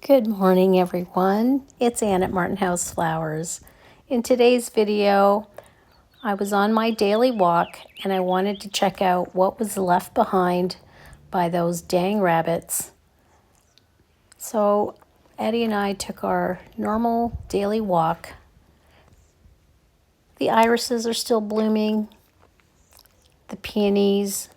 Good morning, everyone. It's Ann at Martin House Flowers. In today's video, I was on my daily walk and I wanted to check out what was left behind by those dang rabbits. So Eddie and I took our normal daily walk. The irises are still blooming, the peonies,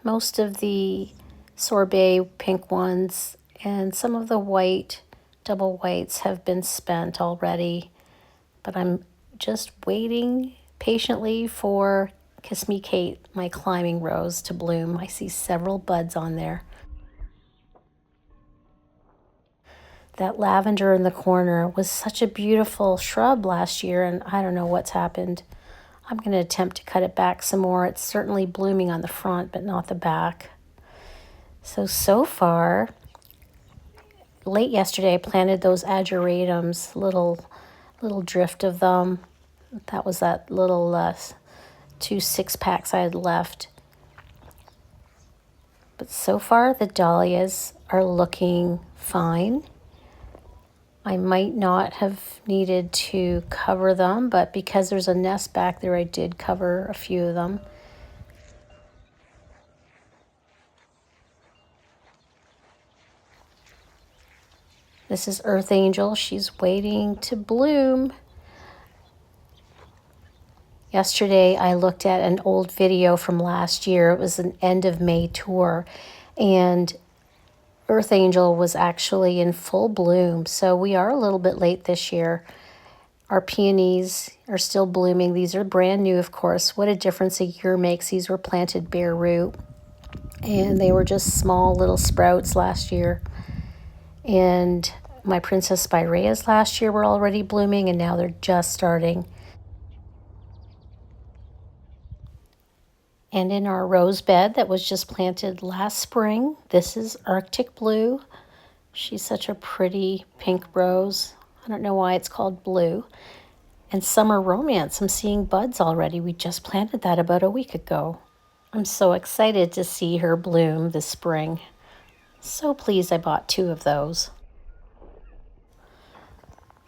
most of the sorbet pink ones, and some of the white double whites have been spent already, but I'm just waiting patiently for Kiss Me Kate, my climbing rose, to bloom. I see several buds on there. That lavender in the corner was such a beautiful shrub last year, and I don't know what's happened. I'm going to attempt to cut it back some more. It's certainly blooming on the front, but not the back. So far, late yesterday I planted those ageratums, little drift of them. That was that little 2 6-packs I had left. But so far the dahlias are looking fine. I might not have needed to cover them, but because there's a nest back there, I did cover a few of them. This is Earth Angel. She's waiting to bloom. Yesterday, I looked at an old video from last year. It was an end of May tour, and Earth Angel was actually in full bloom. So we are a little bit late this year. Our peonies are still blooming. These are brand new, of course. What a difference a year makes. These were planted bare root, and they were just small little sprouts last year. And my Princess Spireas last year were already blooming, and now they're just starting. And in our rose bed that was just planted last spring, this is Arctic Blue. She's such a pretty pink rose. I don't know why it's called blue. And Summer Romance, I'm seeing buds already. We just planted that about a week ago. I'm so excited to see her bloom this spring. So pleased I bought 2 of those.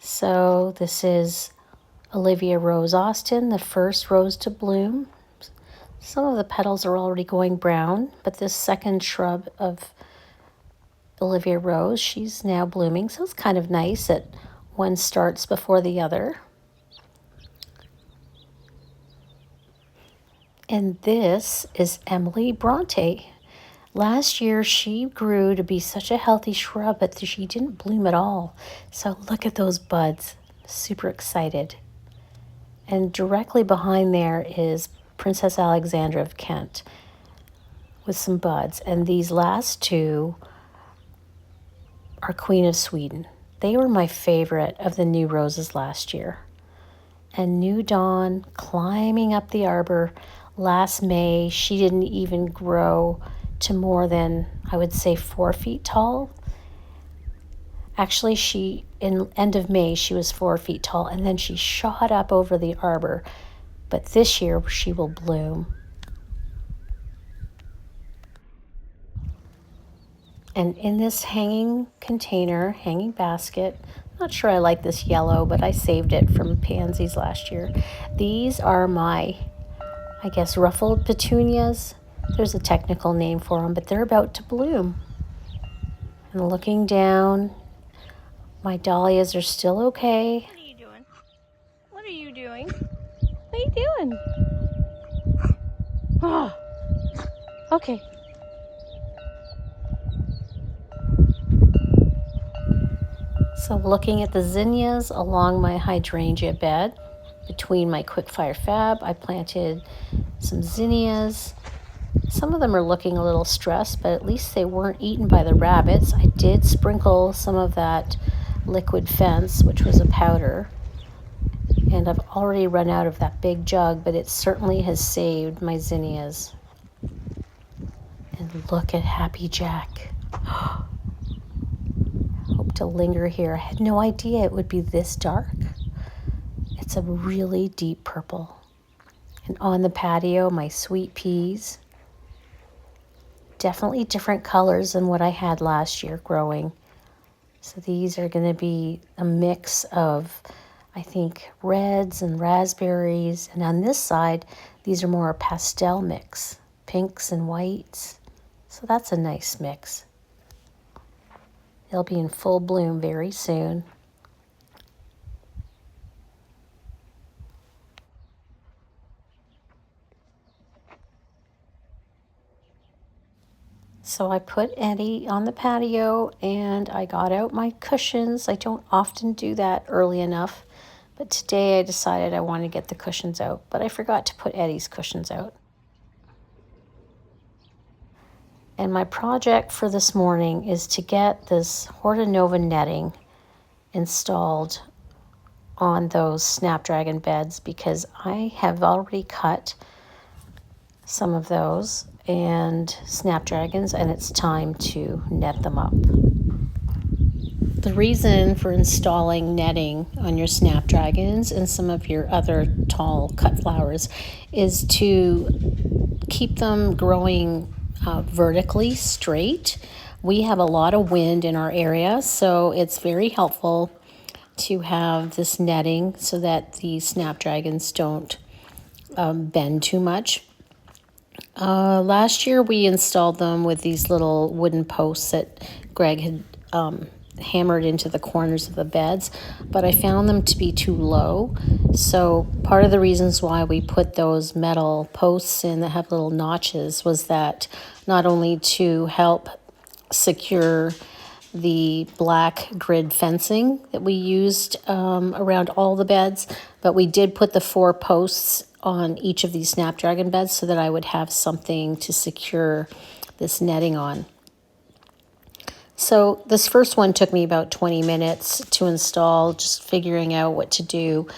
So this is Olivia Rose Austin, the first rose to bloom. Some of the petals are already going brown, but this second shrub of Olivia Rose, she's now blooming, so it's kind of nice that one starts before the other. And this is Emily Bronte. Last year, she grew to be such a healthy shrub, but she didn't bloom at all. So look at those buds. Super excited. And directly behind there is Princess Alexandra of Kent with some buds. And these last 2 are Queen of Sweden. They were my favorite of the new roses last year. And New Dawn climbing up the arbor last May. She didn't even grow to more than, I would say, 4 feet tall. Actually, in end of May, she was 4 feet tall, and then she shot up over the arbor. But this year, she will bloom. And in this hanging container, hanging basket, not sure I like this yellow, but I saved it from pansies last year. These are my, I guess, ruffled petunias. There's a technical name for them, but they're about to bloom. And looking down, my dahlias are still okay. What are you doing? What are you doing? What are you doing? Oh, okay. So looking at the zinnias along my hydrangea bed, between my Quickfire Fab, I planted some zinnias. Some of them are looking a little stressed, but at least they weren't eaten by the rabbits. I did sprinkle some of that liquid fence, which was a powder. And I've already run out of that big jug, but it certainly has saved my zinnias. And look at Happy Jack. Hope to linger here. I had no idea it would be this dark. It's a really deep purple. And on the patio, my sweet peas. definitely different colors than what I had last year growing. So these are going to be a mix of, I think, reds and raspberries. And on this side, these are more a pastel mix, pinks and whites. So that's a nice mix. They'll be in full bloom very soon. So I put Eddie on the patio and I got out my cushions. I don't often do that early enough, but today I decided I wanted to get the cushions out, but I forgot to put Eddie's cushions out. And my project for this morning is to get this Hortonova netting installed on those Snapdragon beds because I have already cut some of those and Snapdragons, and it's time to net them up. The reason for installing netting on your Snapdragons and some of your other tall cut flowers is to keep them growing vertically straight. We have a lot of wind in our area, so it's very helpful to have this netting so that the Snapdragons don't bend too much. Last year we installed them with these little wooden posts that Greg had hammered into the corners of the beds, but I found them to be too low. So part of the reasons why we put those metal posts in that have little notches was that not only to help secure the black grid fencing that we used around all the beds, but we did put the 4 posts on each of these Snapdragon beds so that I would have something to secure this netting on. So this first one took me about 20 minutes to install, just figuring out what to do.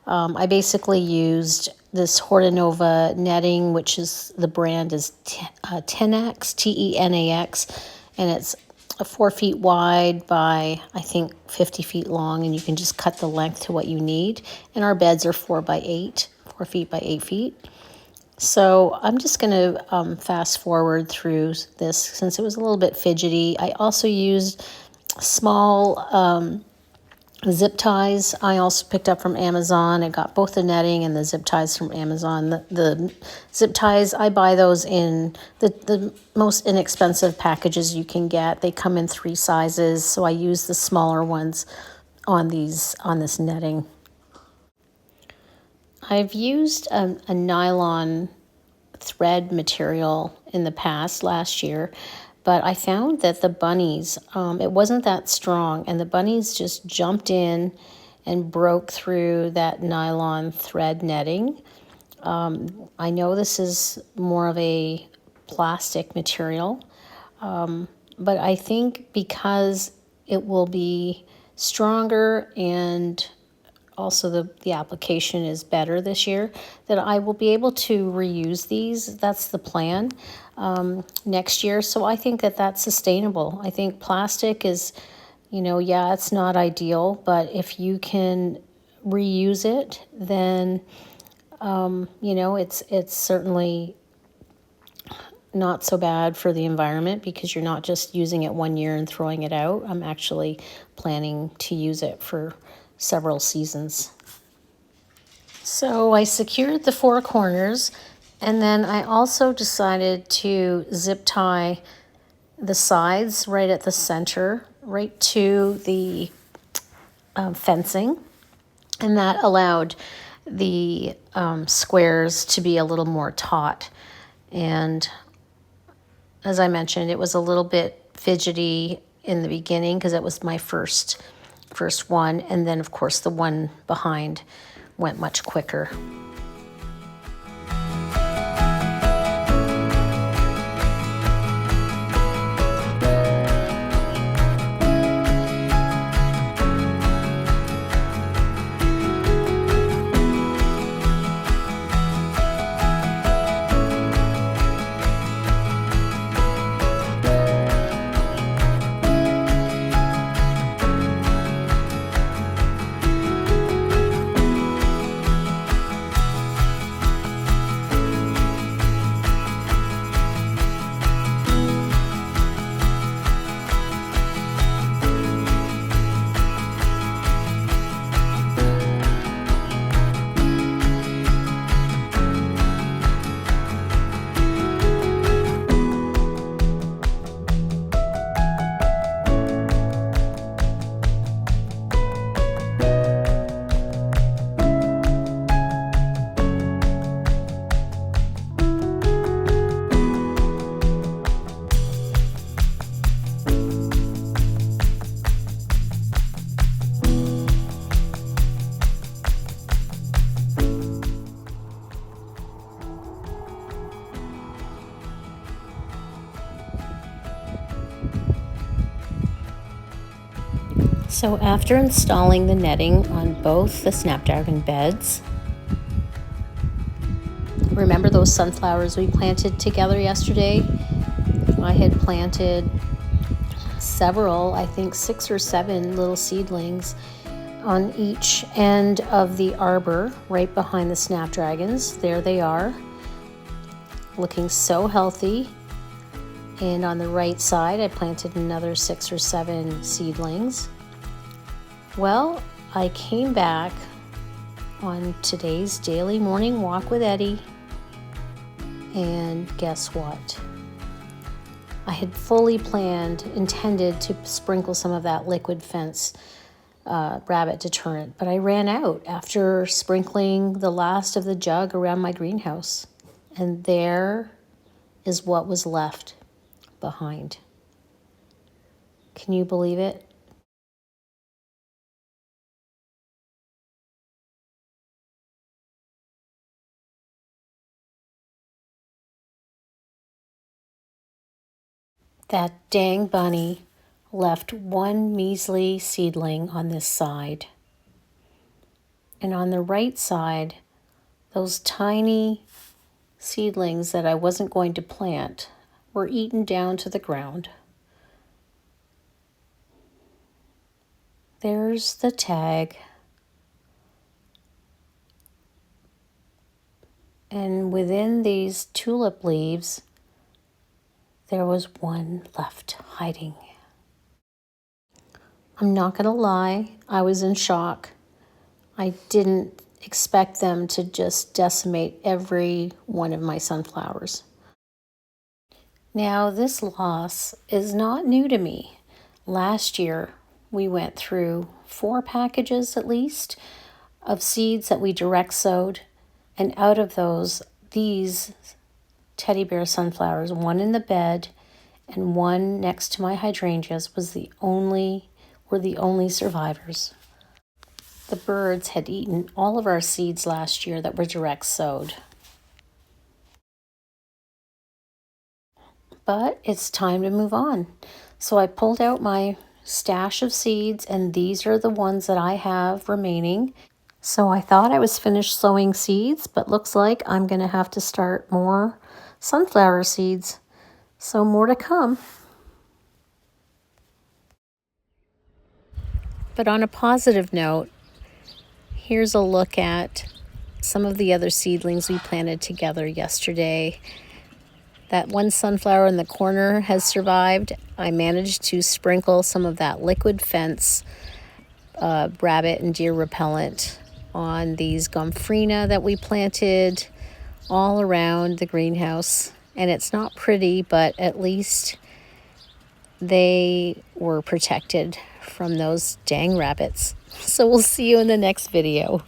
I basically used this Hortonova netting, which is the brand is Tenax, Tenax, and it's 4 feet wide by, I think, 50 feet long, and you can just cut the length to what you need. And our beds are 4 feet by 8 feet. So I'm just going to fast forward through this since it was a little bit fidgety. I also used small zip ties I also picked up from Amazon. I got both the netting and the zip ties from Amazon. The zip ties, I buy those in the most inexpensive packages you can get. They come in 3 sizes, so I use the smaller ones on this netting. I've used a nylon thread material in the past, last year, but I found that the bunnies, it wasn't that strong, and the bunnies just jumped in and broke through that nylon thread netting. I know this is more of a plastic material, but I think because it will be stronger and also the application is better this year, that I will be able to reuse these. That's the plan next year. So I think that that's sustainable. I think plastic is, yeah, it's not ideal, but if you can reuse it, then, it's certainly not so bad for the environment because you're not just using it one year and throwing it out. I'm actually planning to use it for several seasons. So I secured the 4 corners, and then I also decided to zip tie the sides right at the center, right to the fencing, and that allowed the squares to be a little more taut. And as I mentioned, it was a little bit fidgety in the beginning because it was my first one, and then of course the one behind went much quicker. So after installing the netting on both the Snapdragon beds, remember those sunflowers we planted together yesterday? I had planted several, I think 6 or 7 little seedlings on each end of the arbor right behind the Snapdragons. There they are, looking so healthy. And on the right side, I planted another 6 or 7 seedlings. Well, I came back on today's daily morning walk with Eddie, and guess what? I had fully intended to sprinkle some of that liquid fence rabbit deterrent, but I ran out after sprinkling the last of the jug around my greenhouse, and there is what was left behind. Can you believe it? That dang bunny left one measly seedling on this side. And on the right side, those tiny seedlings that I wasn't going to plant were eaten down to the ground. There's the tag. And within these tulip leaves, there was one left hiding. I'm not going to lie, I was in shock. I didn't expect them to just decimate every one of my sunflowers. Now, this loss is not new to me. Last year, we went through 4 packages at least of seeds that we direct sowed, and out of those, these teddy bear sunflowers, one in the bed and one next to my hydrangeas, were the only survivors. The birds had eaten all of our seeds last year that were direct sowed. But it's time to move on. So I pulled out my stash of seeds, and these are the ones that I have remaining. So I thought I was finished sowing seeds, but looks like I'm going to have to start more sunflower seeds. So more to come. But on a positive note, here's a look at some of the other seedlings we planted together yesterday. That one sunflower in the corner has survived. I managed to sprinkle some of that liquid fence rabbit and deer repellent on these gomphrena that we planted all around the greenhouse. And it's not pretty, but at least they were protected from those dang rabbits. So we'll see you in the next video.